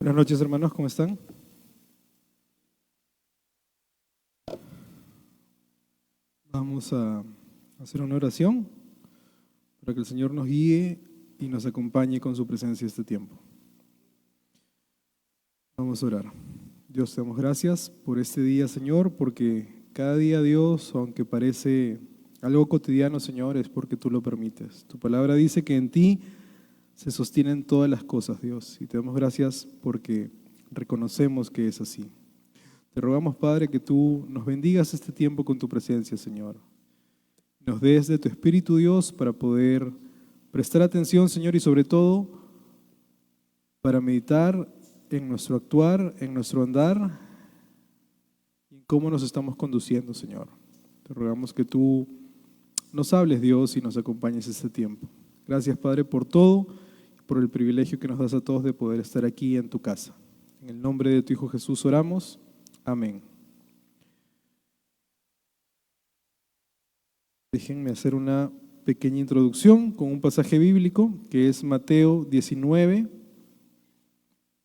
Buenas noches, hermanos, ¿cómo están? Vamos a hacer una oración para que el Señor nos guíe y nos acompañe con su presencia este tiempo. Vamos a orar. Dios, te damos gracias por este día, Señor, porque cada día, Dios, aunque parece algo cotidiano, Señor, es porque tú lo permites. Tu palabra dice que en ti se sostienen todas las cosas, Dios, y te damos gracias porque reconocemos que es así. Te rogamos, Padre, que tú nos bendigas este tiempo con tu presencia, Señor. Nos des de tu Espíritu, Dios, para poder prestar atención, Señor, y sobre todo para meditar en nuestro actuar, en nuestro andar y en cómo nos estamos conduciendo, Señor. Te rogamos que tú nos hables, Dios, y nos acompañes este tiempo. Gracias, Padre, por todo y por el privilegio que nos das a todos de poder estar aquí en tu casa. En el nombre de tu Hijo Jesús oramos. Amén. Déjenme hacer una pequeña introducción con un pasaje bíblico que es Mateo 19,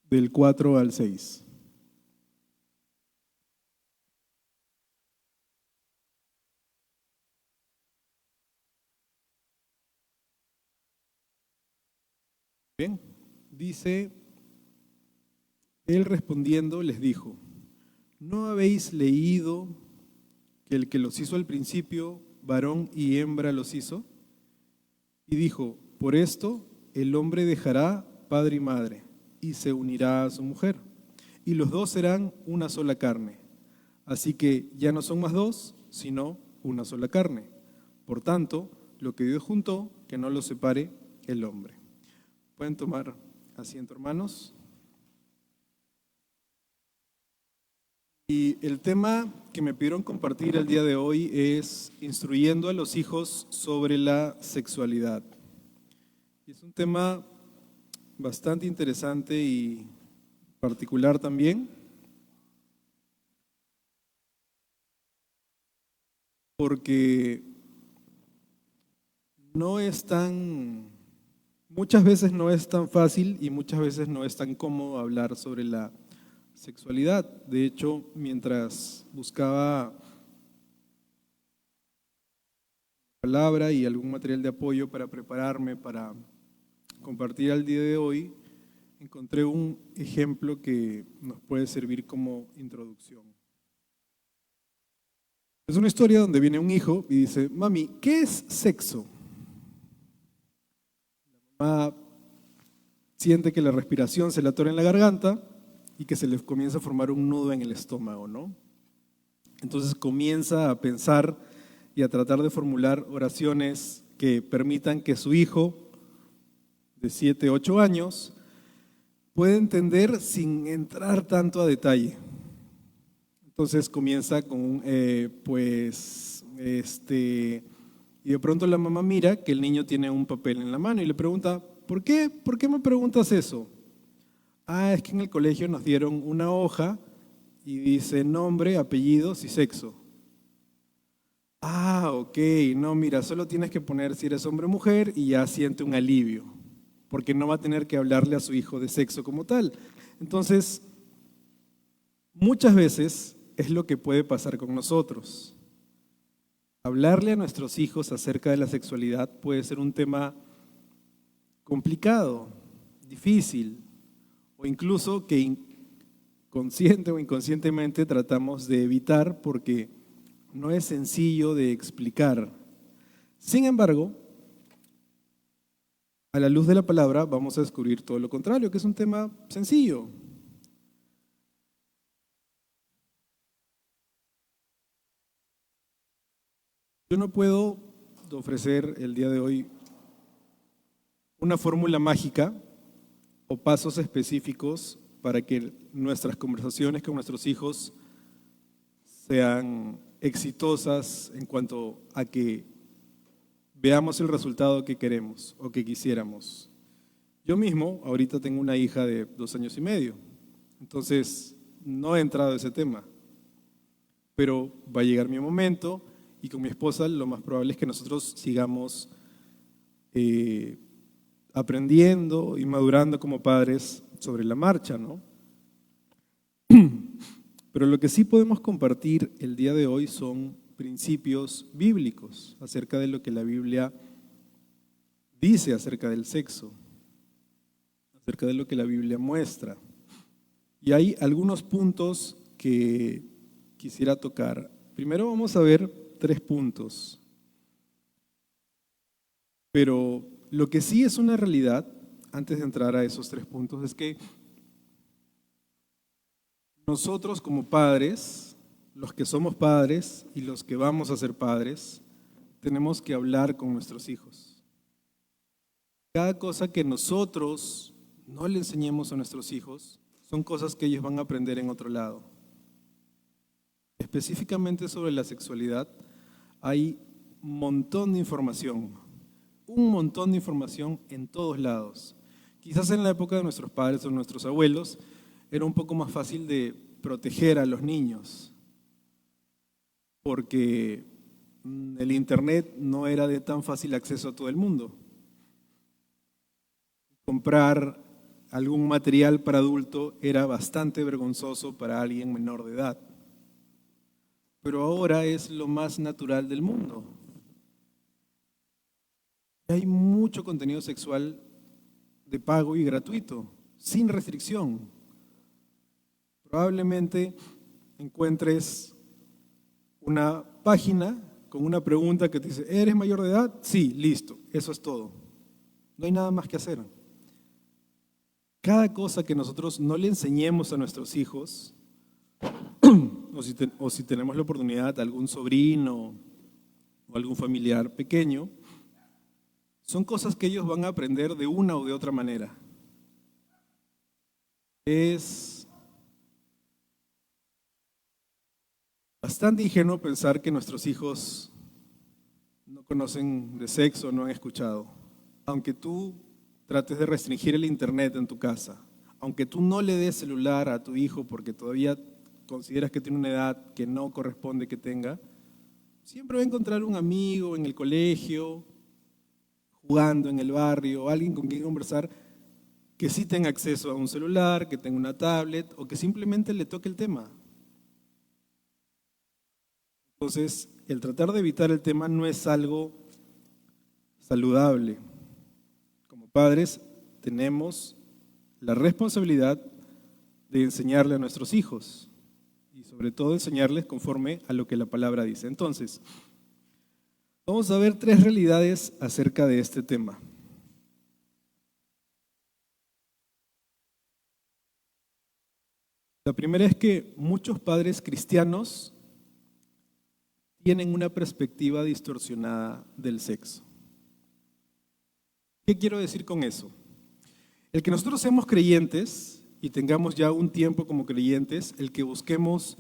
del 4 al 6. Bien, dice, él respondiendo les dijo, ¿no habéis leído que el que los hizo al principio, varón y hembra los hizo? Y dijo, por esto el hombre dejará padre y madre y se unirá a su mujer, y los dos serán una sola carne. Así que ya no son más dos, sino una sola carne. Por tanto, lo que Dios juntó, que no lo separe el hombre. Pueden tomar asiento, hermanos. Y el tema que me pidieron compartir el día de hoy es instruyendo a los hijos sobre la sexualidad. Y es un tema bastante interesante y particular también, porque muchas veces no es tan fácil y muchas veces no es tan cómodo hablar sobre la sexualidad. De hecho, mientras buscaba palabra y algún material de apoyo para prepararme para compartir al día de hoy, encontré un ejemplo que nos puede servir como introducción. Es una historia donde viene un hijo y dice, mami, ¿qué es sexo? La mamá siente que la respiración se le atora en la garganta y que se le comienza a formar un nudo en el estómago, ¿no? Entonces comienza a pensar y a tratar de formular oraciones que permitan que su hijo de 7, 8 años pueda entender sin entrar tanto a detalle. Entonces comienza con y de pronto la mamá mira que el niño tiene un papel en la mano y le pregunta, ¿por qué me preguntas eso? Ah, es que en el colegio nos dieron una hoja y dice nombre, apellidos y sexo. Ah, ok, no, mira, solo tienes que poner si eres hombre o mujer y ya siente un alivio, porque no va a tener que hablarle a su hijo de sexo como tal. Entonces, muchas veces es lo que puede pasar con nosotros. Hablarle a nuestros hijos acerca de la sexualidad puede ser un tema complicado, difícil, o incluso que consciente o inconscientemente tratamos de evitar porque no es sencillo de explicar. Sin embargo, a la luz de la palabra vamos a descubrir todo lo contrario, que es un tema sencillo. Yo no puedo ofrecer el día de hoy una fórmula mágica o pasos específicos para que nuestras conversaciones con nuestros hijos sean exitosas en cuanto a que veamos el resultado que queremos o que quisiéramos. Yo mismo ahorita tengo una hija de 2 años y medio, entonces no he entrado a ese tema, pero va a llegar mi momento y con mi esposa lo más probable es que nosotros sigamos aprendiendo y madurando como padres sobre la marcha, ¿no? Pero lo que sí podemos compartir el día de hoy son principios bíblicos acerca de lo que la Biblia dice acerca del sexo, acerca de lo que la Biblia muestra. Y hay algunos puntos que quisiera tocar. Primero vamos a ver 3 puntos. Pero lo que sí es una realidad, antes de entrar a esos 3 puntos, es que nosotros como padres, los que somos padres y los que vamos a ser padres, tenemos que hablar con nuestros hijos. Cada cosa que nosotros no le enseñemos a nuestros hijos son cosas que ellos van a aprender en otro lado. Específicamente sobre la sexualidad, hay un montón de información en todos lados. Quizás en la época de nuestros padres o nuestros abuelos era un poco más fácil de proteger a los niños, porque el internet no era de tan fácil acceso a todo el mundo. Comprar algún material para adulto era bastante vergonzoso para alguien menor de edad. Pero ahora es lo más natural del mundo. Hay mucho contenido sexual de pago y gratuito, sin restricción. Probablemente encuentres una página con una pregunta que te dice, ¿eres mayor de edad? Sí, listo, eso es todo. No hay nada más que hacer. Cada cosa que nosotros no le enseñemos a nuestros hijos, o si tenemos la oportunidad, algún sobrino o algún familiar pequeño, son cosas que ellos van a aprender de una o de otra manera. Es bastante ingenuo pensar que nuestros hijos no conocen de sexo, no han escuchado. Aunque tú trates de restringir el internet en tu casa, aunque tú no le des celular a tu hijo porque todavía consideras que tiene una edad que no corresponde que tenga, siempre va a encontrar un amigo en el colegio, jugando en el barrio, alguien con quien conversar que sí tenga acceso a un celular, que tenga una tablet o que simplemente le toque el tema. Entonces, el tratar de evitar el tema no es algo saludable. Como padres tenemos la responsabilidad de enseñarle a nuestros hijos y sobre todo enseñarles conforme a lo que la palabra dice. Entonces, vamos a ver 3 realidades acerca de este tema. La primera es que muchos padres cristianos tienen una perspectiva distorsionada del sexo. ¿Qué quiero decir con eso? El que nosotros seamos creyentes y tengamos ya un tiempo como creyentes, el que busquemos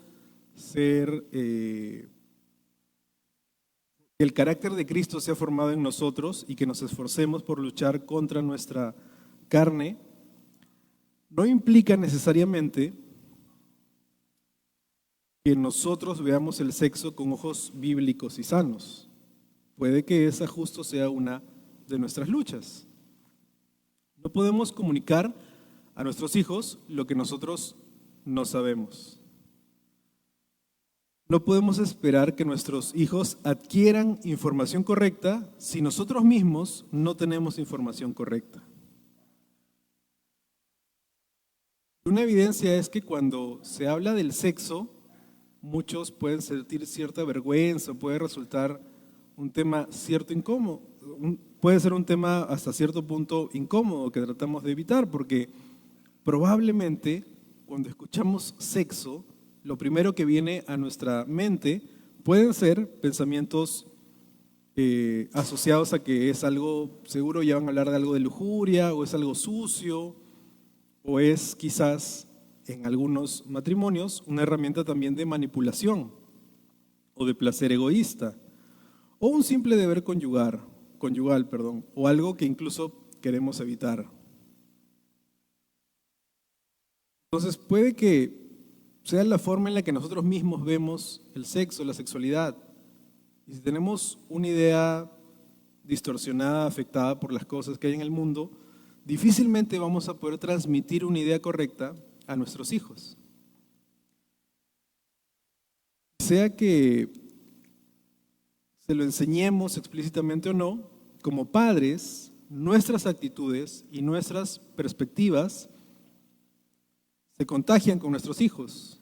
ser, que el carácter de Cristo sea formado en nosotros y que nos esforcemos por luchar contra nuestra carne, no implica necesariamente que nosotros veamos el sexo con ojos bíblicos y sanos. Puede que esa justo sea una de nuestras luchas. No podemos comunicar a nuestros hijos lo que nosotros no sabemos. No podemos esperar que nuestros hijos adquieran información correcta si nosotros mismos no tenemos información correcta. Una evidencia es que cuando se habla del sexo, muchos pueden sentir cierta vergüenza, puede resultar un tema puede ser un tema hasta cierto punto incómodo que tratamos de evitar, porque probablemente cuando escuchamos sexo, lo primero que viene a nuestra mente pueden ser pensamientos asociados a que es algo, seguro ya van a hablar de algo de lujuria, o es algo sucio, o es quizás en algunos matrimonios una herramienta también de manipulación o de placer egoísta, o un simple deber conyugal, o algo que incluso queremos evitar. Entonces puede que sea la forma en la que nosotros mismos vemos el sexo, la sexualidad. Y si tenemos una idea distorsionada, afectada por las cosas que hay en el mundo, difícilmente vamos a poder transmitir una idea correcta a nuestros hijos. Sea que se lo enseñemos explícitamente o no, como padres, nuestras actitudes y nuestras perspectivas se contagian con nuestros hijos.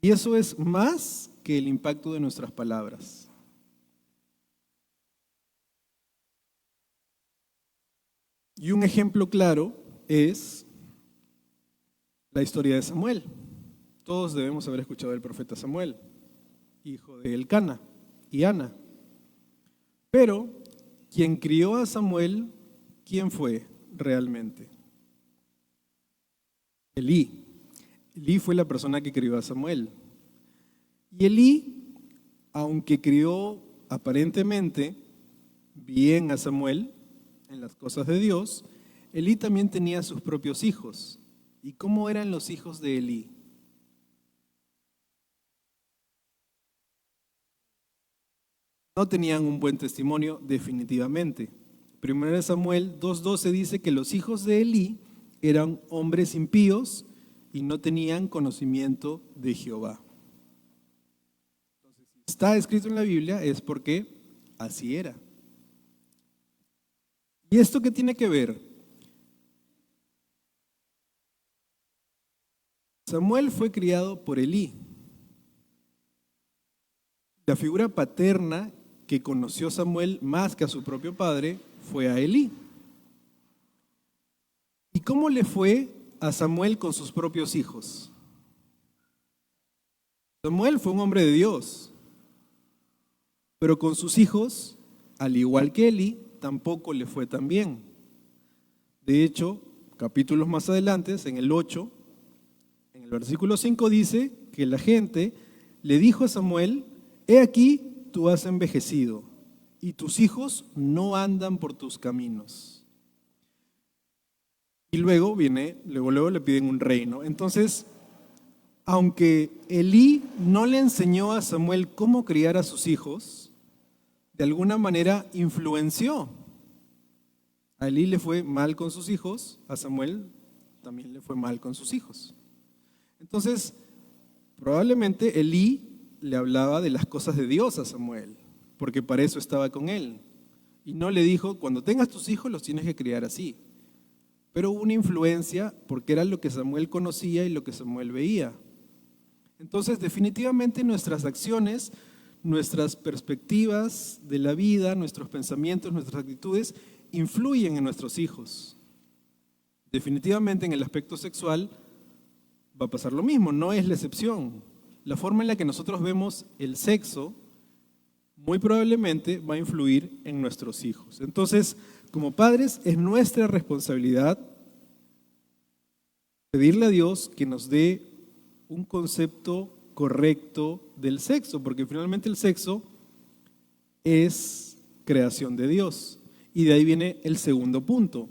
Y eso es más que el impacto de nuestras palabras. Y un ejemplo claro es la historia de Samuel. Todos debemos haber escuchado del profeta Samuel, hijo de Elcana y Ana. Pero quien crió a Samuel, ¿quién fue realmente? Elí. Elí fue la persona que crió a Samuel. Y Elí, aunque crió aparentemente bien a Samuel en las cosas de Dios, Elí también tenía sus propios hijos. ¿Y cómo eran los hijos de Elí? No tenían un buen testimonio definitivamente. Primero de Samuel 2:12 dice que los hijos de Elí eran hombres impíos y no tenían conocimiento de Jehová. Entonces, si está escrito en la Biblia es porque así era. ¿Y esto qué tiene que ver? Samuel fue criado por Elí. La figura paterna que conoció Samuel más que a su propio padre fue a Elí. ¿Y cómo le fue a Samuel con sus propios hijos? Samuel fue un hombre de Dios, pero con sus hijos, al igual que Elí, tampoco le fue tan bien. De hecho, capítulos más adelante, en el 8, en el versículo 5 dice que la gente le dijo a Samuel: he aquí, tú has envejecido y tus hijos no andan por tus caminos. Y luego le piden un reino. Entonces, aunque Elí no le enseñó a Samuel cómo criar a sus hijos, de alguna manera influenció. A Elí le fue mal con sus hijos, a Samuel también le fue mal con sus hijos. Entonces, probablemente Elí le hablaba de las cosas de Dios a Samuel, porque para eso estaba con él. Y no le dijo: cuando tengas tus hijos los tienes que criar así. Pero hubo una influencia porque era lo que Samuel conocía y lo que Samuel veía. Entonces, definitivamente nuestras acciones, nuestras perspectivas de la vida, nuestros pensamientos, nuestras actitudes influyen en nuestros hijos. Definitivamente en el aspecto sexual va a pasar lo mismo, no es la excepción. La forma en la que nosotros vemos el sexo muy probablemente va a influir en nuestros hijos. Entonces, como padres, es nuestra responsabilidad pedirle a Dios que nos dé un concepto correcto del sexo, porque finalmente el sexo es creación de Dios. Y de ahí viene el segundo punto.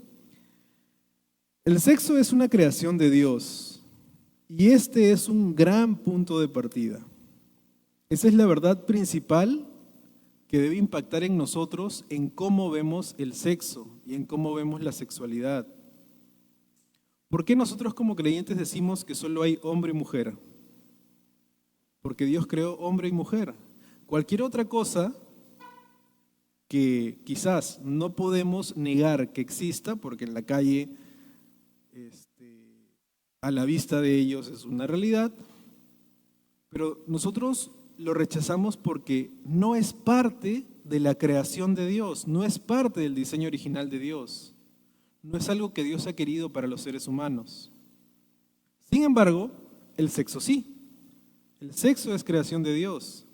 El sexo es una creación de Dios y este es un gran punto de partida. Esa es la verdad principal que debe impactar en nosotros en cómo vemos el sexo y en cómo vemos la sexualidad. ¿Por qué nosotros como creyentes decimos que solo hay hombre y mujer? Porque Dios creó hombre y mujer. Cualquier otra cosa que quizás no podemos negar que exista, porque en la calle, a la vista de ellos es una realidad, pero nosotros lo rechazamos porque no es parte de la creación de Dios, no es parte del diseño original de Dios, no es algo que Dios ha querido para los seres humanos. Sin embargo, el sexo sí. El sexo es creación de Dios,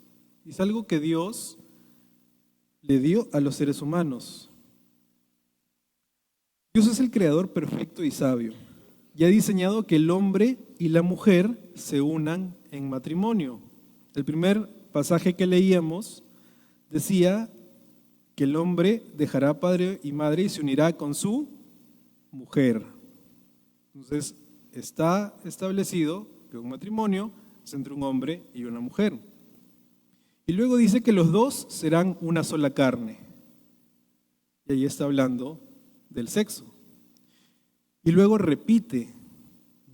es algo que Dios le dio a los seres humanos. Dios es el creador perfecto y sabio y ha diseñado que el hombre y la mujer se unan en matrimonio. El primer pasaje que leíamos decía que el hombre dejará padre y madre y se unirá con su mujer. Entonces, está establecido que un matrimonio es entre un hombre y una mujer. Y luego dice que los dos serán una sola carne. Y ahí está hablando del sexo. Y luego repite,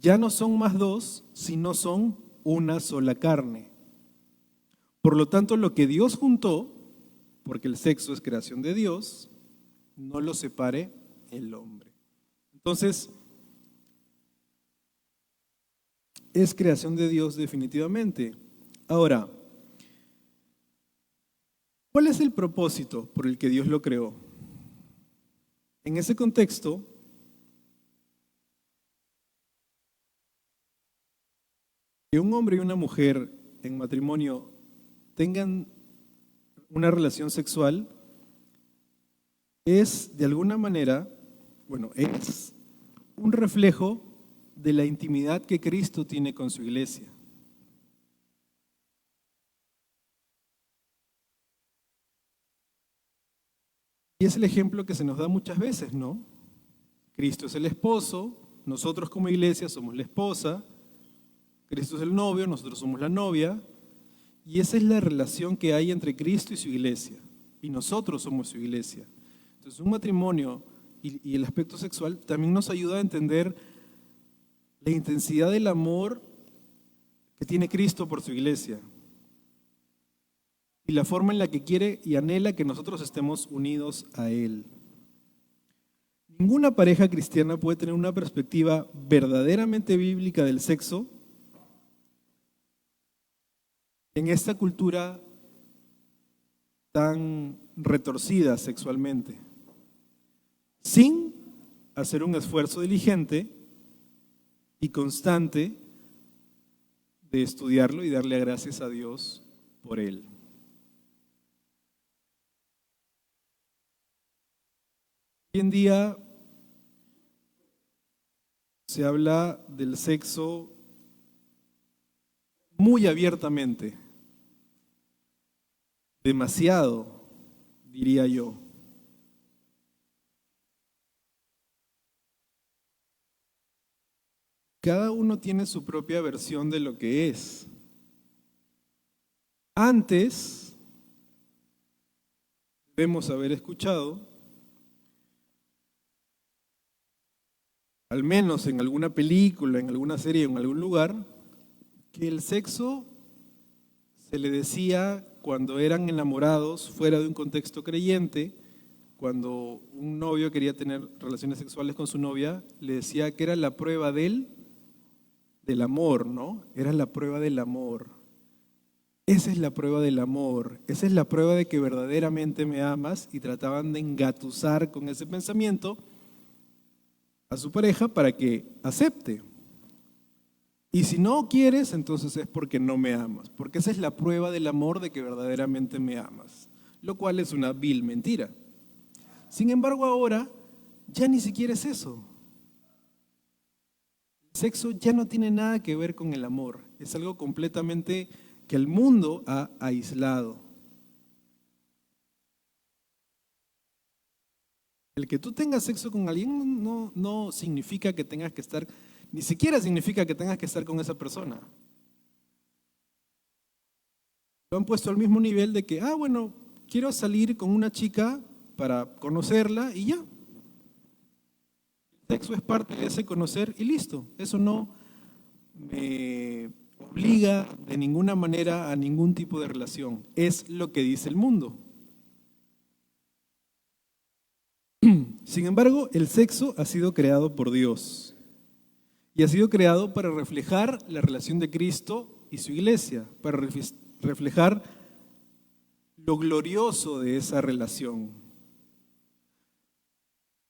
ya no son más dos, sino son una sola carne. Por lo tanto, lo que Dios juntó, porque el sexo es creación de Dios, no lo separe el hombre. Entonces, es creación de Dios definitivamente. Ahora, ¿cuál es el propósito por el que Dios lo creó? En ese contexto, que un hombre y una mujer en matrimonio tengan una relación sexual es de alguna manera, es un reflejo de la intimidad que Cristo tiene con su iglesia. Y es el ejemplo que se nos da muchas veces, ¿no? Cristo es el esposo, nosotros como iglesia somos la esposa, Cristo es el novio, nosotros somos la novia, y esa es la relación que hay entre Cristo y su iglesia, y nosotros somos su iglesia. Entonces, un matrimonio y el aspecto sexual también nos ayuda a entender la intensidad del amor que tiene Cristo por su iglesia y la forma en la que quiere y anhela que nosotros estemos unidos a Él. Ninguna pareja cristiana puede tener una perspectiva verdaderamente bíblica del sexo en esta cultura tan retorcida sexualmente, sin hacer un esfuerzo diligente y constante de estudiarlo y darle gracias a Dios por él. Hoy en día se habla del sexo muy abiertamente, demasiado, diría yo. Cada uno tiene su propia versión de lo que es. Antes, debemos haber escuchado, al menos en alguna película, en alguna serie, en algún lugar, que el sexo se le decía cuando eran enamorados fuera de un contexto creyente, cuando un novio quería tener relaciones sexuales con su novia, le decía que era la prueba del amor, ¿no? Era la prueba del amor. Esa es la prueba del amor, esa es la prueba de que verdaderamente me amas, y trataban de engatusar con ese pensamiento a su pareja para que acepte. Y si no quieres, entonces es porque no me amas, porque esa es la prueba del amor de que verdaderamente me amas, lo cual es una vil mentira. Sin embargo, ahora ya ni siquiera es eso. El sexo ya no tiene nada que ver con el amor, es algo completamente que el mundo ha aislado. El que tú tengas sexo con alguien no significa que tengas que estar, ni siquiera significa que tengas que estar con esa persona. Lo han puesto al mismo nivel de que, quiero salir con una chica para conocerla y ya. El sexo es parte de ese conocer y listo. Eso no me obliga de ninguna manera a ningún tipo de relación. Es lo que dice el mundo. Sin embargo, el sexo ha sido creado por Dios y ha sido creado para reflejar la relación de Cristo y su iglesia, para reflejar lo glorioso de esa relación.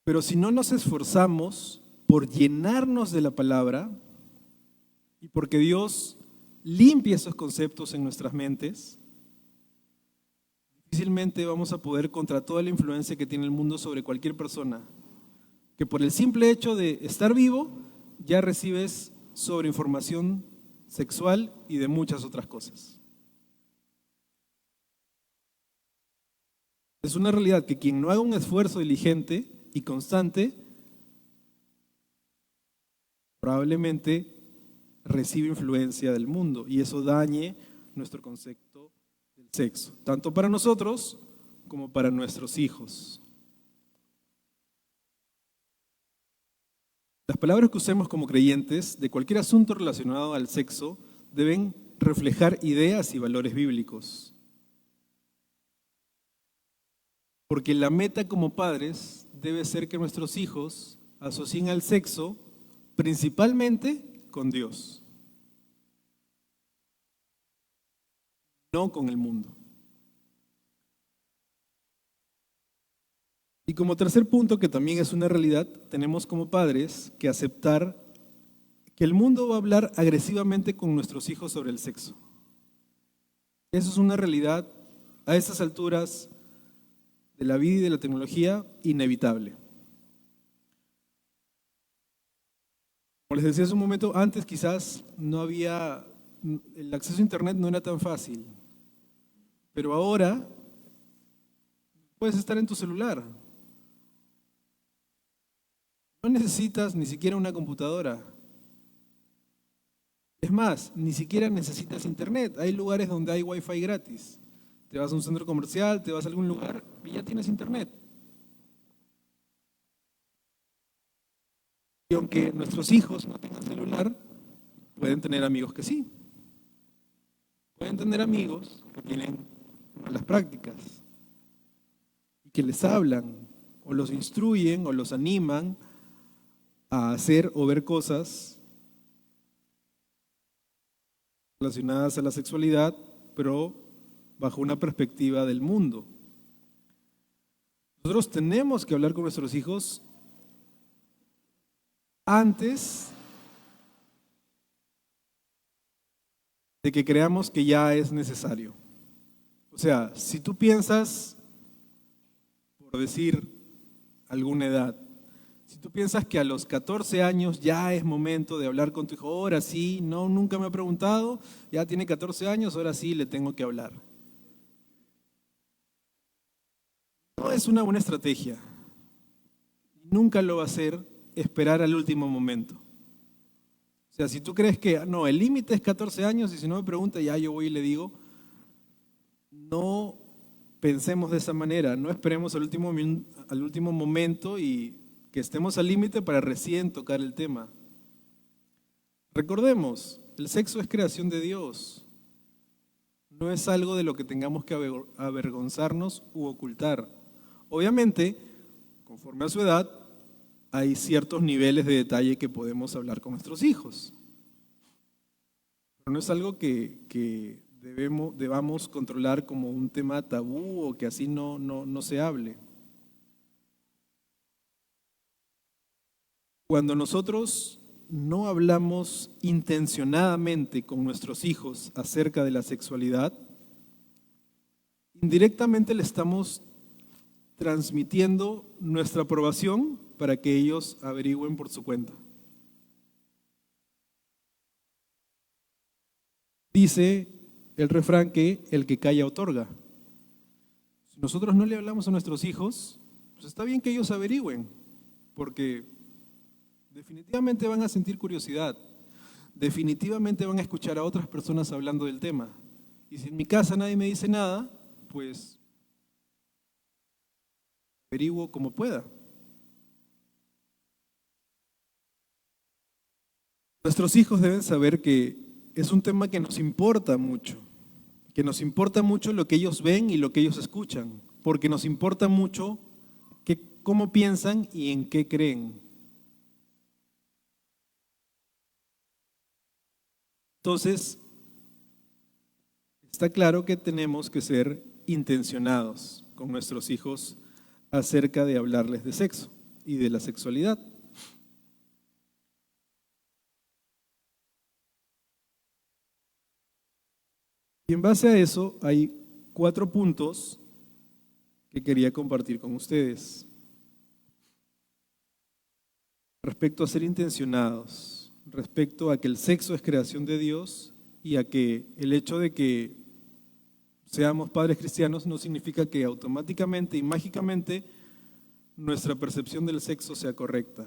Pero si no nos esforzamos por llenarnos de la palabra y porque Dios limpie esos conceptos en nuestras mentes, difícilmente vamos a poder, contra toda la influencia que tiene el mundo sobre cualquier persona, que por el simple hecho de estar vivo ya recibes sobreinformación sexual y de muchas otras cosas. Es una realidad que quien no haga un esfuerzo diligente y constante probablemente recibe influencia del mundo y eso dañe nuestro concepto del sexo, tanto para nosotros como para nuestros hijos. Las palabras que usemos como creyentes de cualquier asunto relacionado al sexo deben reflejar ideas y valores bíblicos. Porque la meta como padres debe ser que nuestros hijos asocien al sexo principalmente con Dios, no con el mundo. Y como tercer punto, que también es una realidad, tenemos como padres que aceptar que el mundo va a hablar agresivamente con nuestros hijos sobre el sexo. Eso es una realidad a estas alturas de la vida y de la tecnología inevitable. Como les decía hace un momento, antes quizás no había, el acceso a Internet no era tan fácil, pero ahora puedes estar en tu celular. No necesitas ni siquiera una computadora. Es más, ni siquiera necesitas Internet. Hay lugares donde hay Wi-Fi gratis. Te vas a un centro comercial, te vas a algún lugar y ya tienes Internet. Y aunque nuestros hijos no tengan celular, pueden tener amigos que sí. Pueden tener amigos que tienen malas prácticas y que les hablan o los instruyen o los animan a hacer o ver cosas relacionadas a la sexualidad, pero bajo una perspectiva del mundo. Nosotros tenemos que hablar con nuestros hijos antes de que creamos que ya es necesario. O sea, si tú piensas, por decir alguna edad, si tú piensas que a los 14 años ya es momento de hablar con tu hijo, ahora sí, no, nunca me ha preguntado, ya tiene 14 años, ahora sí le tengo que hablar. No es una buena estrategia. Nunca lo va a ser esperar al último momento. O sea, si tú crees que, no, el límite es 14 años y si no me pregunta, ya yo voy y le digo, no pensemos de esa manera, no esperemos al último momento y que estemos al límite para recién tocar el tema. Recordemos, el sexo es creación de Dios, no es algo de lo que tengamos que avergonzarnos u ocultar. Obviamente, conforme a su edad, hay ciertos niveles de detalle que podemos hablar con nuestros hijos. Pero no es algo que debamos controlar como un tema tabú o que así no se hable. Cuando nosotros no hablamos intencionadamente con nuestros hijos acerca de la sexualidad, indirectamente le estamos transmitiendo nuestra aprobación para que ellos averigüen por su cuenta. Dice el refrán que el que calla otorga. Si nosotros no le hablamos a nuestros hijos, pues está bien que ellos averigüen, porque definitivamente van a sentir curiosidad, definitivamente van a escuchar a otras personas hablando del tema. Y si en mi casa nadie me dice nada, pues averiguo como pueda. Nuestros hijos deben saber que es un tema que nos importa mucho lo que ellos ven y lo que ellos escuchan, porque nos importa mucho cómo piensan y en qué creen. Entonces, está claro que tenemos que ser intencionados con nuestros hijos acerca de hablarles de sexo y de la sexualidad. Y en base a eso hay 4 puntos que quería compartir con ustedes. Respecto a ser intencionados, respecto a que el sexo es creación de Dios y a que el hecho de que seamos padres cristianos no significa que automáticamente y mágicamente nuestra percepción del sexo sea correcta.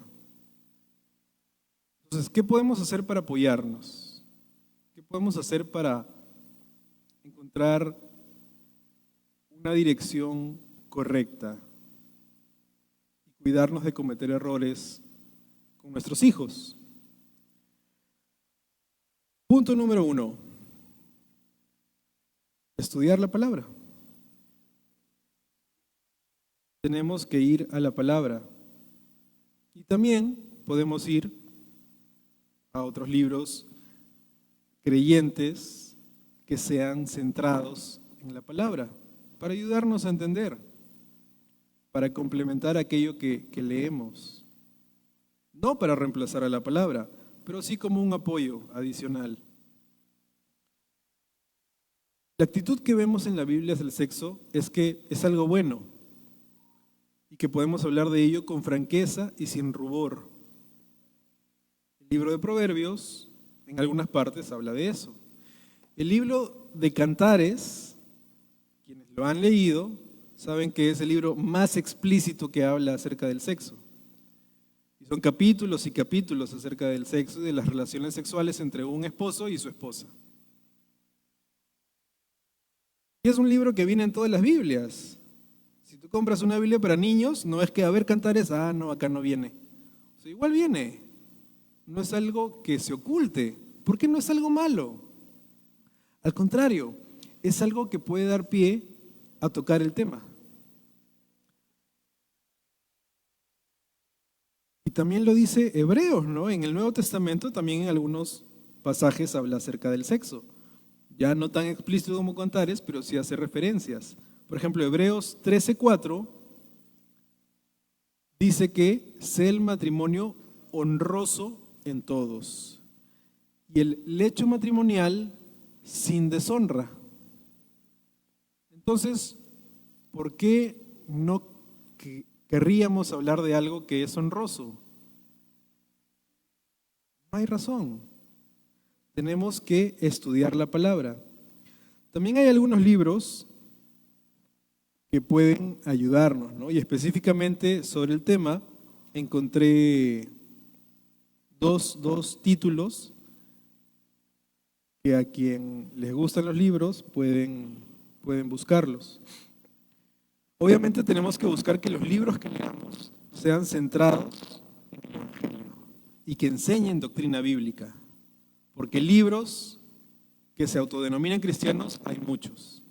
Entonces, ¿qué podemos hacer para apoyarnos? ¿Qué podemos hacer para encontrar una dirección correcta y cuidarnos de cometer errores con nuestros hijos. Punto número 1, estudiar la palabra. Tenemos que ir a la palabra. Y también podemos ir a otros libros creyentes que sean centrados en la palabra, para ayudarnos a entender, para complementar aquello que leemos. No para reemplazar a la palabra, pero sí como un apoyo adicional. La actitud que vemos en la Biblia del sexo es que es algo bueno y que podemos hablar de ello con franqueza y sin rubor. El libro de Proverbios, en algunas partes, habla de eso. El libro de Cantares, quienes lo han leído, saben que es el libro más explícito que habla acerca del sexo. Y son capítulos y capítulos acerca del sexo y de las relaciones sexuales entre un esposo y su esposa. Y es un libro que viene en todas las Biblias. Si tú compras una Biblia para niños, no es que a ver Cantares, no, acá no viene. O sea, igual viene. No es algo que se oculte, porque no es algo malo. Al contrario, es algo que puede dar pie a tocar el tema. Y también lo dice Hebreos, ¿no? En el Nuevo Testamento también en algunos pasajes habla acerca del sexo. Ya no tan explícito como Cantares, pero sí hace referencias. Por ejemplo, Hebreos 13:4 dice que sea el matrimonio honroso en todos y el lecho matrimonial sin deshonra. Entonces, ¿por qué no querríamos hablar de algo que es honroso? No hay razón. Tenemos que estudiar la palabra. También hay algunos libros que pueden ayudarnos, ¿no? Y específicamente sobre el tema encontré dos títulos que a quien les gustan los libros pueden buscarlos. Obviamente tenemos que buscar que los libros que leamos sean centrados en el Evangelio y que enseñen doctrina bíblica, porque libros que se autodenominan cristianos hay muchos.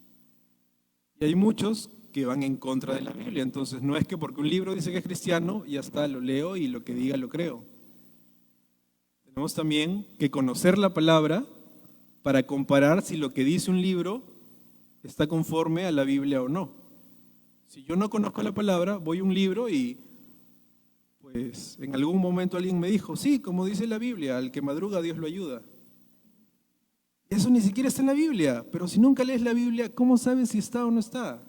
Y hay muchos que van en contra de la Biblia. Entonces no es que porque un libro dice que es cristiano, ya está, lo leo y lo que diga lo creo. Tenemos también que conocer la palabra para comparar si lo que dice un libro está conforme a la Biblia o no. Si yo no conozco la palabra, voy a un libro y pues en algún momento alguien me dijo, sí, como dice la Biblia, al que madruga Dios lo ayuda. Eso ni siquiera está en la Biblia, pero si nunca lees la Biblia, ¿cómo sabes si está o no está?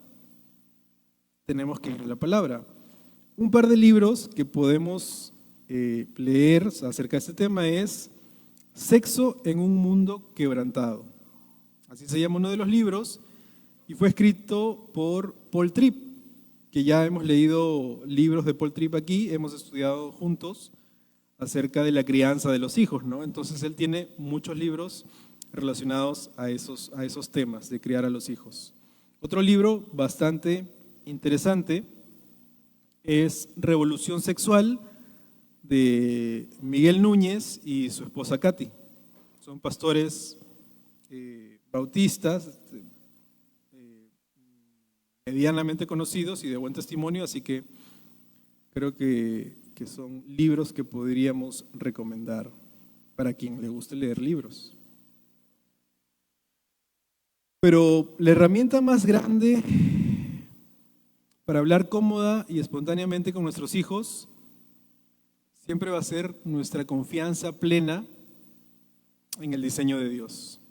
Tenemos que ir a la palabra. Un par de libros que podemos leer acerca de este tema es Sexo en un mundo quebrantado. Así se llama uno de los libros y fue escrito por Paul Tripp, que ya hemos leído libros de Paul Tripp aquí, hemos estudiado juntos acerca de la crianza de los hijos, ¿no? Entonces él tiene muchos libros relacionados a esos temas de criar a los hijos. Otro libro bastante interesante es Revolución Sexual, de Miguel Núñez y su esposa Katy. Son pastores bautistas, medianamente conocidos y de buen testimonio, así que creo que son libros que podríamos recomendar para quien le guste leer libros. Pero la herramienta más grande para hablar cómoda y espontáneamente con nuestros hijos siempre va a ser nuestra confianza plena en el diseño de Dios.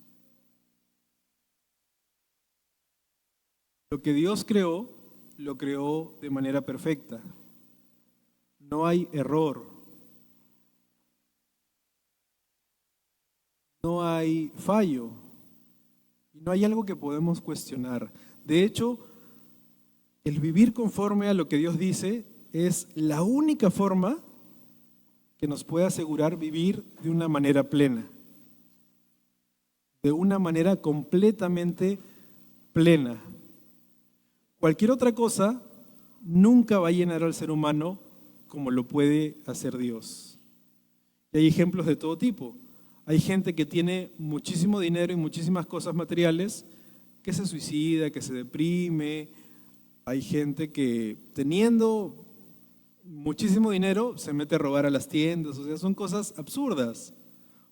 Lo que Dios creó, lo creó de manera perfecta. No hay error. No hay fallo. Y no hay algo que podemos cuestionar. De hecho, el vivir conforme a lo que Dios dice es la única forma que nos puede asegurar vivir de una manera plena, de una manera completamente plena. Cualquier otra cosa nunca va a llenar al ser humano como lo puede hacer Dios. Y hay ejemplos de todo tipo. Hay gente que tiene muchísimo dinero y muchísimas cosas materiales que se suicida, que se deprime. Hay gente que teniendo muchísimo dinero se mete a robar a las tiendas. O sea, son cosas absurdas,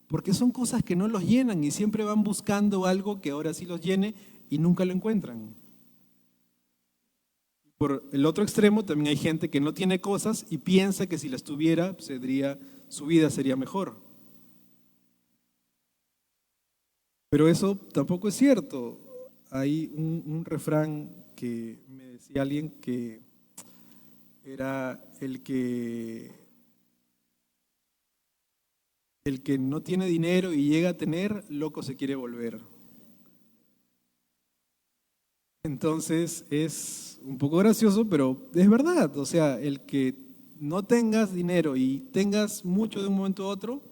porque son cosas que no los llenan y siempre van buscando algo que ahora sí los llene y nunca lo encuentran. Por el otro extremo también hay gente que no tiene cosas y piensa que si las tuviera, su vida sería mejor. Pero eso tampoco es cierto. Hay un refrán que me decía alguien que era el que no tiene dinero y llega a tener, loco se quiere volver. Entonces es un poco gracioso, pero es verdad. O sea, el que no tengas dinero y tengas mucho de un momento a otro,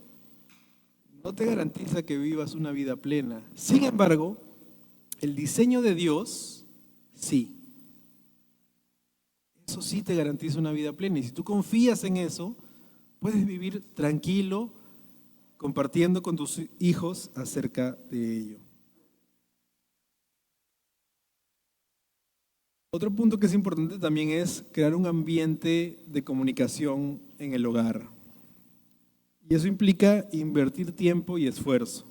no te garantiza que vivas una vida plena. Sin embargo, el diseño de Dios, sí. Eso sí te garantiza una vida plena. Y si tú confías en eso, puedes vivir tranquilo, compartiendo con tus hijos acerca de ello. Otro punto que es importante también es crear un ambiente de comunicación en el hogar. Y eso implica invertir tiempo y esfuerzo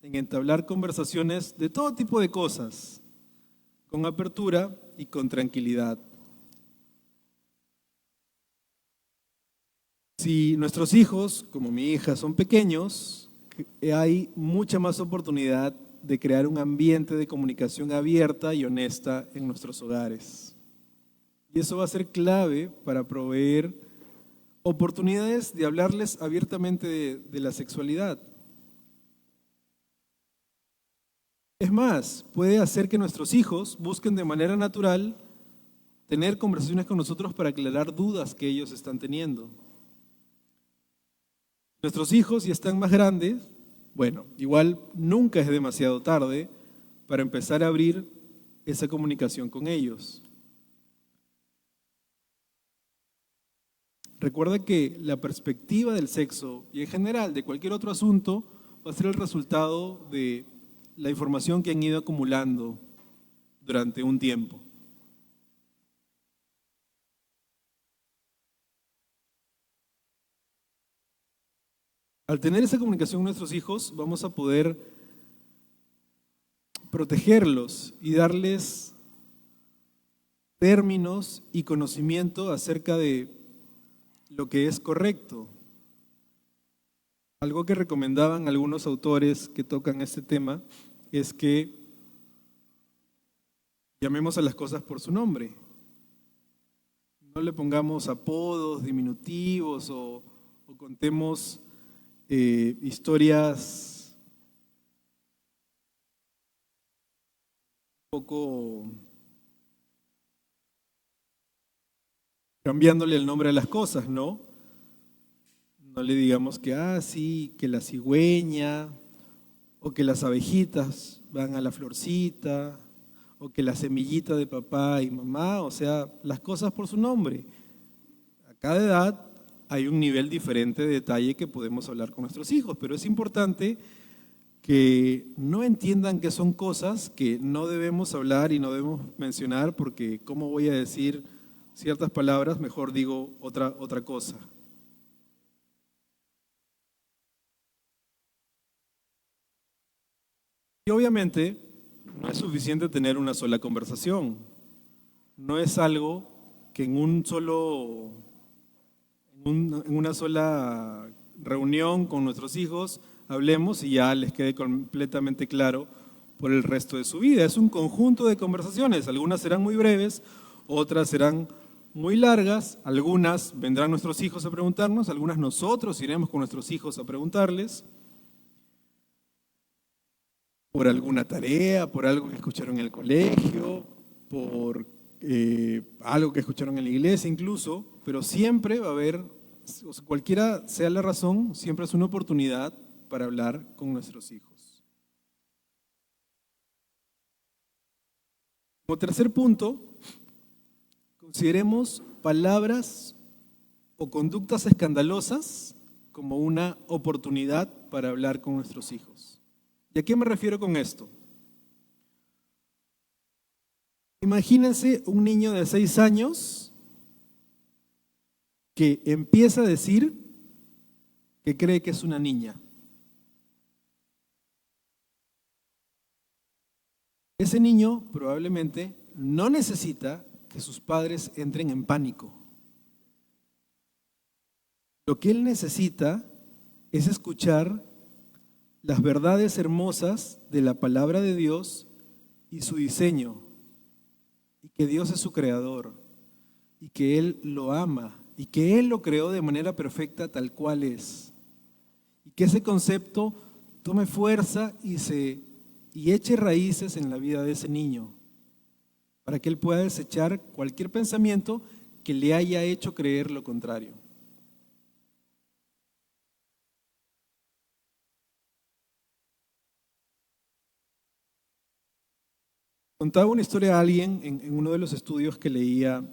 en entablar conversaciones de todo tipo de cosas, con apertura y con tranquilidad. Si nuestros hijos, como mi hija, son pequeños, hay mucha más oportunidad de crear un ambiente de comunicación abierta y honesta en nuestros hogares. Y eso va a ser clave para proveer oportunidades de hablarles abiertamente de la sexualidad. Es más, puede hacer que nuestros hijos busquen de manera natural tener conversaciones con nosotros para aclarar dudas que ellos están teniendo. Nuestros hijos ya están más grandes, bueno, igual nunca es demasiado tarde para empezar a abrir esa comunicación con ellos. Recuerda que la perspectiva del sexo y en general de cualquier otro asunto va a ser el resultado de la información que han ido acumulando durante un tiempo. Al tener esa comunicación con nuestros hijos, vamos a poder protegerlos y darles términos y conocimiento acerca de lo que es correcto. Algo que recomendaban algunos autores que tocan este tema es que llamemos a las cosas por su nombre. No le pongamos apodos, diminutivos o contemos historias un poco cambiándole el nombre a las cosas, ¿no? No le digamos que, sí, que la cigüeña, o que las abejitas van a la florcita, o que la semillita de papá y mamá, o sea, las cosas por su nombre. A cada edad hay un nivel diferente de detalle que podemos hablar con nuestros hijos, pero es importante que no entiendan que son cosas que no debemos hablar y no debemos mencionar, porque ¿cómo voy a decir ciertas palabras? Mejor digo otra cosa. Y obviamente no es suficiente tener una sola conversación. No es algo que en una sola reunión con nuestros hijos hablemos y ya les quede completamente claro por el resto de su vida. Es un conjunto de conversaciones. Algunas serán muy breves, otras serán muy largas, algunas vendrán nuestros hijos a preguntarnos, algunas nosotros iremos con nuestros hijos a preguntarles por alguna tarea, por algo que escucharon en el colegio, por algo que escucharon en la iglesia incluso, pero siempre va a haber, o sea, cualquiera sea la razón, siempre es una oportunidad para hablar con nuestros hijos. Como tercer punto, consideremos palabras o conductas escandalosas como una oportunidad para hablar con nuestros hijos. ¿Y a qué me refiero con esto? Imagínense un niño de 6 años que empieza a decir que cree que es una niña. Ese niño probablemente no necesita que sus padres entren en pánico. Lo que él necesita es escuchar las verdades hermosas de la palabra de Dios y su diseño, y que Dios es su creador, y que Él lo ama, y que Él lo creó de manera perfecta tal cual es. Y que ese concepto tome fuerza y eche raíces en la vida de ese niño, para que él pueda desechar cualquier pensamiento que le haya hecho creer lo contrario. Contaba una historia a alguien en uno de los estudios que leía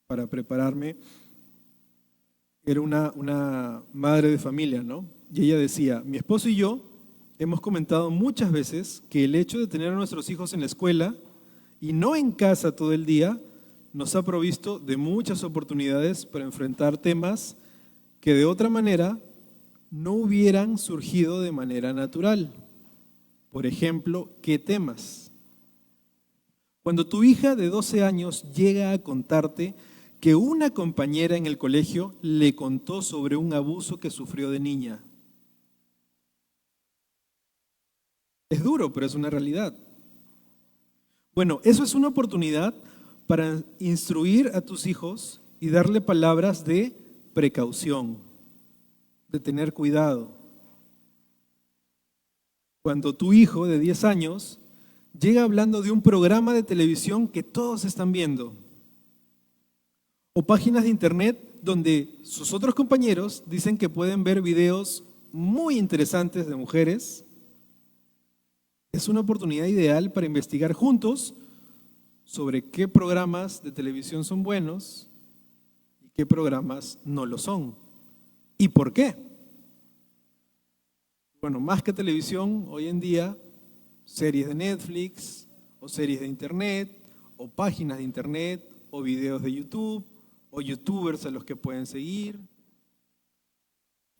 para prepararme. Era una madre de familia, ¿no? Y ella decía: mi esposo y yo hemos comentado muchas veces que el hecho de tener a nuestros hijos en la escuela y no en casa todo el día nos ha provisto de muchas oportunidades para enfrentar temas que de otra manera no hubieran surgido de manera natural. Por ejemplo, ¿qué temas? Cuando tu hija de 12 años llega a contarte que una compañera en el colegio le contó sobre un abuso que sufrió de niña. Es duro, pero es una realidad. Bueno, eso es una oportunidad para instruir a tus hijos y darle palabras de precaución, de tener cuidado. Cuando tu hijo de 10 años llega hablando de un programa de televisión que todos están viendo, o páginas de internet donde sus otros compañeros dicen que pueden ver videos muy interesantes de mujeres, es una oportunidad ideal para investigar juntos sobre qué programas de televisión son buenos y qué programas no lo son. ¿Y por qué? Bueno, más que televisión, hoy en día, series de Netflix, o series de internet, o páginas de internet, o videos de YouTube, o youtubers a los que pueden seguir.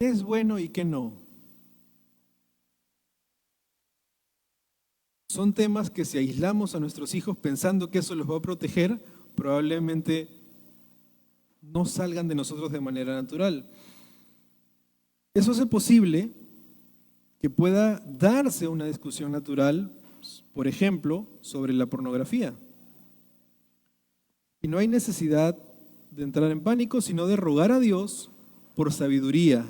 ¿Qué es bueno y qué no? Son temas que si aislamos a nuestros hijos pensando que eso los va a proteger, probablemente no salgan de nosotros de manera natural. Eso hace posible que pueda darse una discusión natural, por ejemplo, sobre la pornografía. Y no hay necesidad de entrar en pánico, sino de rogar a Dios por sabiduría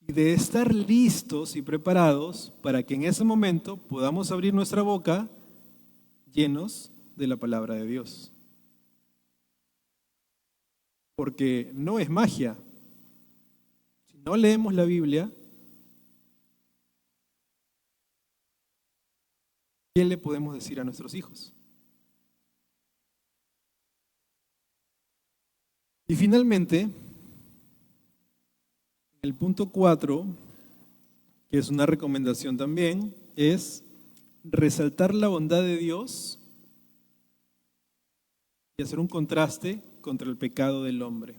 y de estar listos y preparados para que en ese momento podamos abrir nuestra boca llenos de la palabra de Dios. Porque no es magia. Si no leemos la Biblia, ¿qué le podemos decir a nuestros hijos? Y finalmente, el punto 4, que es una recomendación también, es resaltar la bondad de Dios y hacer un contraste contra el pecado del hombre.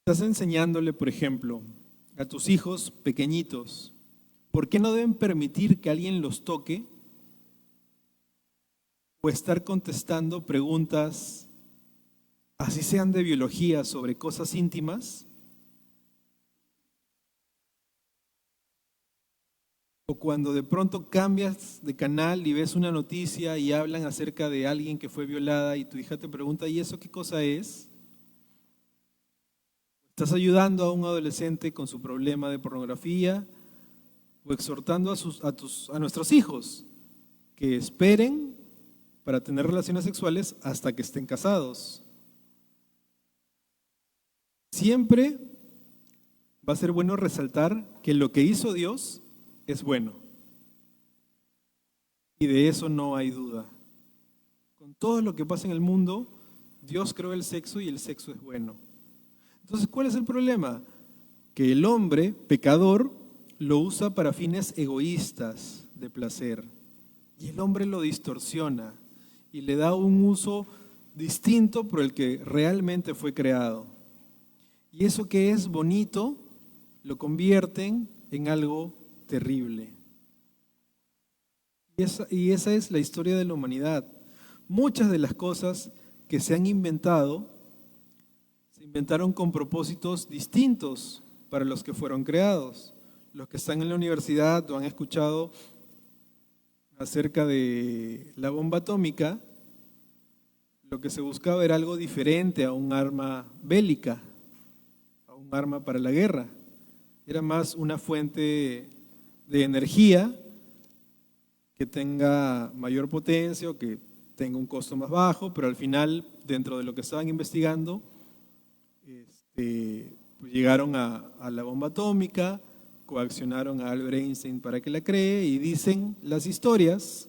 Estás enseñándole, por ejemplo, a tus hijos pequeñitos, ¿por qué no deben permitir que alguien los toque o estar contestando preguntas, así sean de biología, sobre cosas íntimas? O cuando de pronto cambias de canal y ves una noticia y hablan acerca de alguien que fue violada y tu hija te pregunta: ¿y eso qué cosa es? ¿Estás ayudando a un adolescente con su problema de pornografía o exhortando a nuestros hijos que esperen para tener relaciones sexuales hasta que estén casados? Siempre va a ser bueno resaltar que lo que hizo Dios es bueno. Y de eso no hay duda. Con todo lo que pasa en el mundo, Dios creó el sexo y el sexo es bueno. Entonces, ¿cuál es el problema? Que el hombre, pecador, lo usa para fines egoístas de placer. Y el hombre lo distorsiona y le da un uso distinto por el que realmente fue creado. Y eso que es bonito, lo convierten en algo terrible. Y esa es la historia de la humanidad. Muchas de las cosas que se han inventado, se inventaron con propósitos distintos para los que fueron creados. Los que están en la universidad o han escuchado acerca de la bomba atómica, lo que se buscaba era algo diferente a un arma bélica, a un arma para la guerra. Era más una fuente de energía que tenga mayor potencia o que tenga un costo más bajo, pero al final, dentro de lo que estaban investigando, pues llegaron a la bomba atómica, coaccionaron a Albert Einstein para que la cree y dicen las historias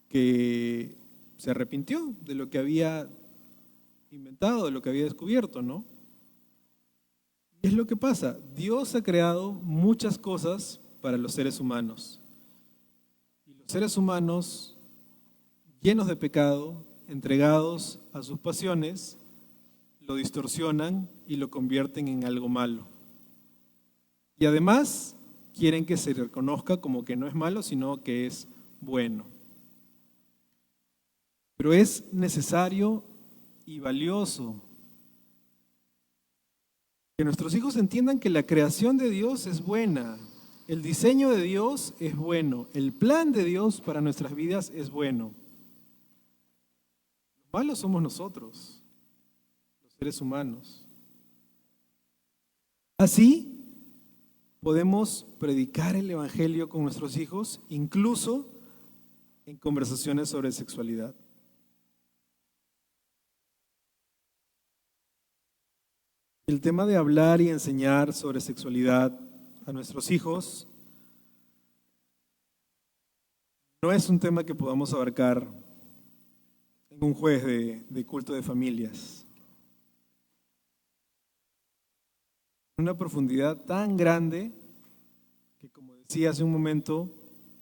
que se arrepintió de lo que había inventado, de lo que había descubierto, ¿no? Y es lo que pasa. Dios ha creado muchas cosas para los seres humanos. Y los seres humanos, llenos de pecado, entregados a sus pasiones, lo distorsionan y lo convierten en algo malo. Y además quieren que se reconozca como que no es malo, sino que es bueno. Pero es necesario y valioso que nuestros hijos entiendan que la creación de Dios es buena, el diseño de Dios es bueno, el plan de Dios para nuestras vidas es bueno. Los malos somos nosotros, los seres humanos. Así podemos predicar el Evangelio con nuestros hijos, incluso en conversaciones sobre sexualidad. El tema de hablar y enseñar sobre sexualidad a nuestros hijos no es un tema que podamos abarcar en un jueves de culto de familias. Una profundidad tan grande que, como decía hace un momento,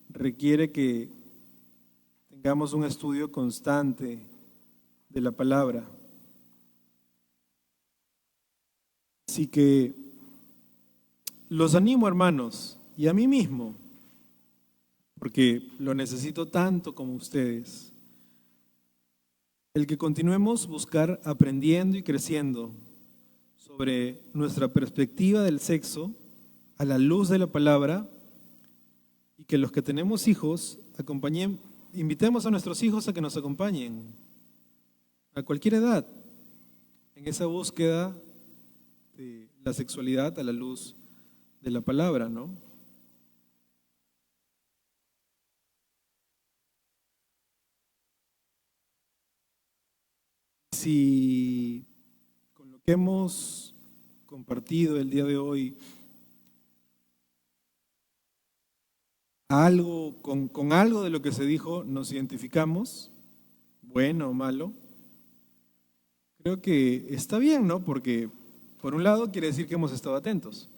requiere que tengamos un estudio constante de la palabra. Así que los animo, hermanos, y a mí mismo, porque lo necesito tanto como ustedes, el que continuemos buscar aprendiendo y creciendo sobre nuestra perspectiva del sexo a la luz de la palabra, y que los que tenemos hijos invitemos a nuestros hijos a que nos acompañen a cualquier edad en esa búsqueda de la sexualidad a la luz de la palabra, ¿no? Si con lo que hemos compartido el día de hoy, con algo de lo que se dijo nos identificamos, bueno o malo, creo que está bien, ¿no? Porque por un lado quiere decir que hemos estado atentos,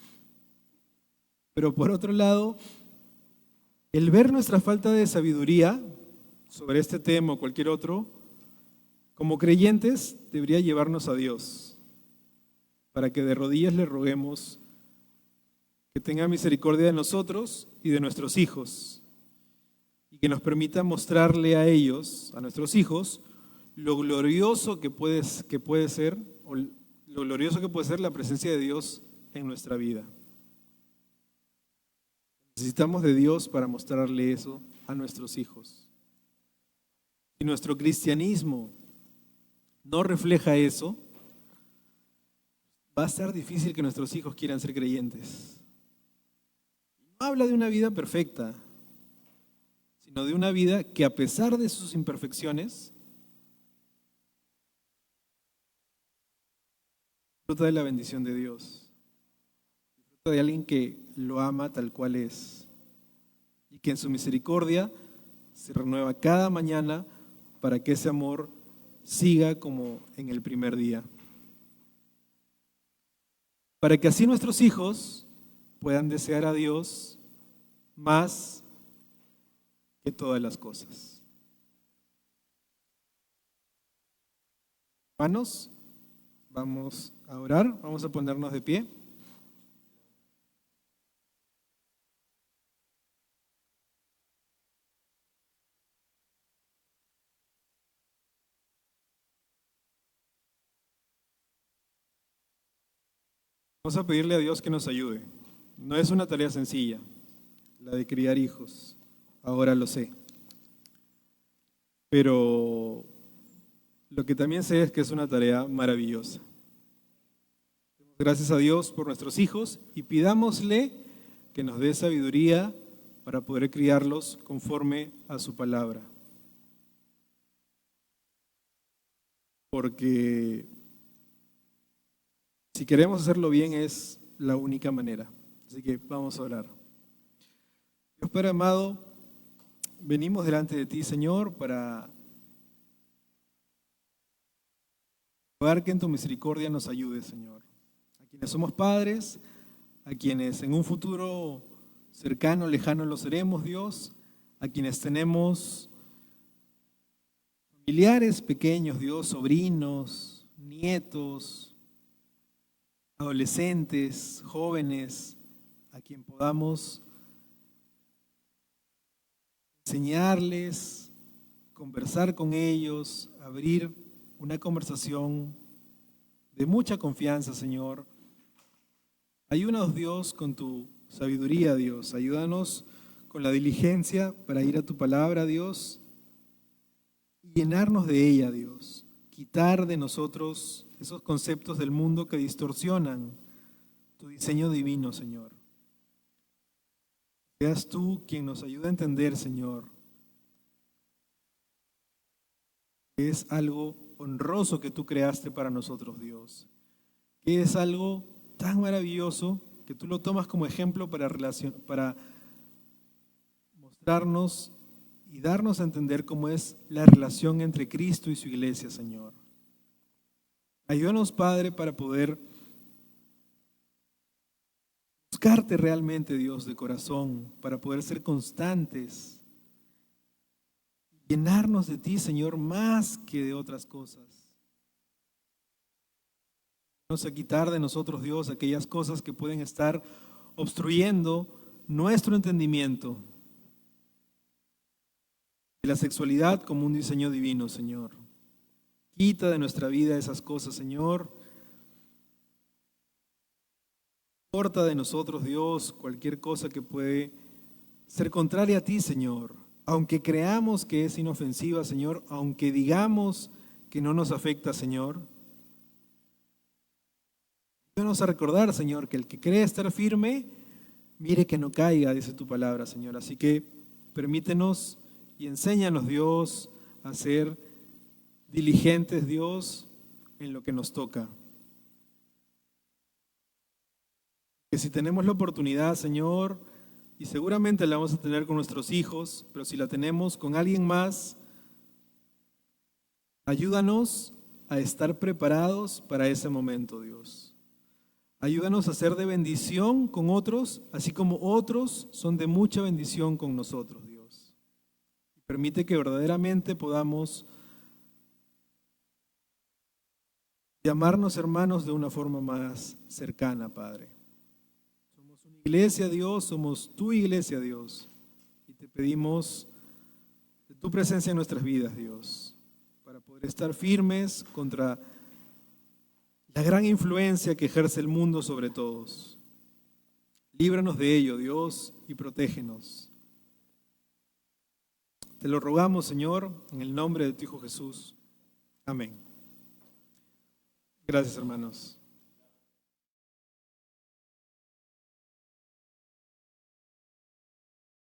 pero por otro lado, el ver nuestra falta de sabiduría sobre este tema o cualquier otro, como creyentes, debería llevarnos a Dios, para que de rodillas le roguemos que tenga misericordia de nosotros y de nuestros hijos, y que nos permita mostrarle a ellos, a nuestros hijos, lo glorioso que puede ser, o lo glorioso que puede ser la presencia de Dios en nuestra vida. Necesitamos de Dios para mostrarle eso a nuestros hijos. Si nuestro cristianismo no refleja eso, va a ser difícil que nuestros hijos quieran ser creyentes. No habla de una vida perfecta, sino de una vida que, a pesar de sus imperfecciones, disfruta de la bendición de Dios, disfruta de alguien que lo ama tal cual es y que en su misericordia se renueva cada mañana para que ese amor siga como en el primer día, para que así nuestros hijos puedan desear a Dios más que todas las cosas. Hermanos, vamos a orar, vamos a ponernos de pie. Vamos a pedirle a Dios que nos ayude. No es una tarea sencilla, la de criar hijos, ahora lo sé. Pero lo que también sé es que es una tarea maravillosa. Gracias a Dios por nuestros hijos y pidámosle que nos dé sabiduría para poder criarlos conforme a su palabra. Porque si queremos hacerlo bien es la única manera. Así que vamos a orar. Dios Padre amado, venimos delante de ti, Señor, para rogar que en tu misericordia nos ayudes, Señor. A quienes somos padres, a quienes en un futuro cercano, lejano lo seremos, Dios, a quienes tenemos familiares pequeños, Dios, sobrinos, nietos, adolescentes, jóvenes, a quien podamos enseñarles, conversar con ellos, abrir una conversación de mucha confianza, Señor. Ayúdanos, Dios, con tu sabiduría, Dios. Ayúdanos con la diligencia para ir a tu palabra, Dios, y llenarnos de ella, Dios. Quitar de nosotros esos conceptos del mundo que distorsionan tu diseño divino, Señor. Seas tú quien nos ayude a entender, Señor, que es algo honroso que tú creaste para nosotros, Dios. Que es algo tan maravilloso que tú lo tomas como ejemplo para mostrarnos y darnos a entender cómo es la relación entre Cristo y su iglesia, Señor. Ayúdanos, Padre, para poder buscarte realmente, Dios, de corazón, para poder ser constantes, llenarnos de ti, Señor, más que de otras cosas. Vamos a quitar de nosotros, Dios, aquellas cosas que pueden estar obstruyendo nuestro entendimiento de la sexualidad como un diseño divino, Señor. Quita de nuestra vida esas cosas, Señor. Corta de nosotros, Dios, cualquier cosa que puede ser contraria a ti, Señor. Aunque creamos que es inofensiva, Señor, aunque digamos que no nos afecta, Señor. Ayúdanos a recordar, Señor, que el que cree estar firme, mire que no caiga, dice tu palabra, Señor. Así que permítenos y enséñanos, Dios, a ser diligentes, Dios, en lo que nos toca. Que si tenemos la oportunidad, Señor, y seguramente la vamos a tener con nuestros hijos, pero si la tenemos con alguien más, ayúdanos a estar preparados para ese momento, Dios. Ayúdanos a ser de bendición con otros, así como otros son de mucha bendición con nosotros, Dios. Permite que verdaderamente podamos llamarnos hermanos de una forma más cercana, Padre. Somos una iglesia, Dios, somos tu iglesia, Dios, y te pedimos de tu presencia en nuestras vidas, Dios, para poder estar firmes contra la gran influencia que ejerce el mundo sobre todos. Líbranos de ello, Dios, y protégenos. Te lo rogamos, Señor, en el nombre de tu Hijo Jesús. Amén. Gracias, hermanos.